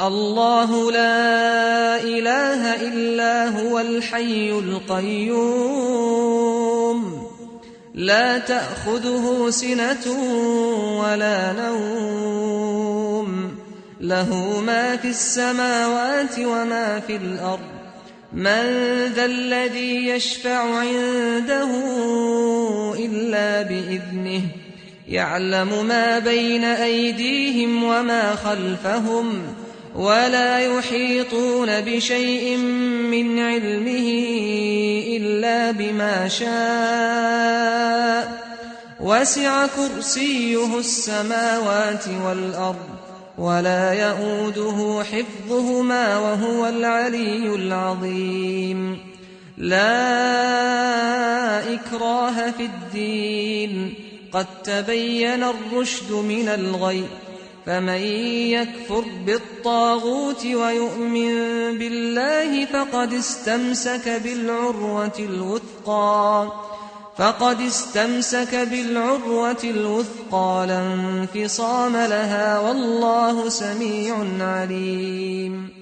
الله لا إله إلا هو الحي القيوم لا تأخذه سنة ولا نوم له ما في السماوات وما في الأرض من ذا الذي يشفع عنده إلا بإذنه يعلم ما بين أيديهم وما خلفهم ولا يحيطون بشيء من علمه إلا بما شاء وسع كرسيه السماوات والأرض ولا يئوده حفظهما وهو العلي العظيم لا إكراه في الدين قد تبين الرشد من الغي فمن يكفر بالطاغوت ويؤمن بالله فقد استمسك بالعروة الوثقى لا انفصام لها والله سميع عليم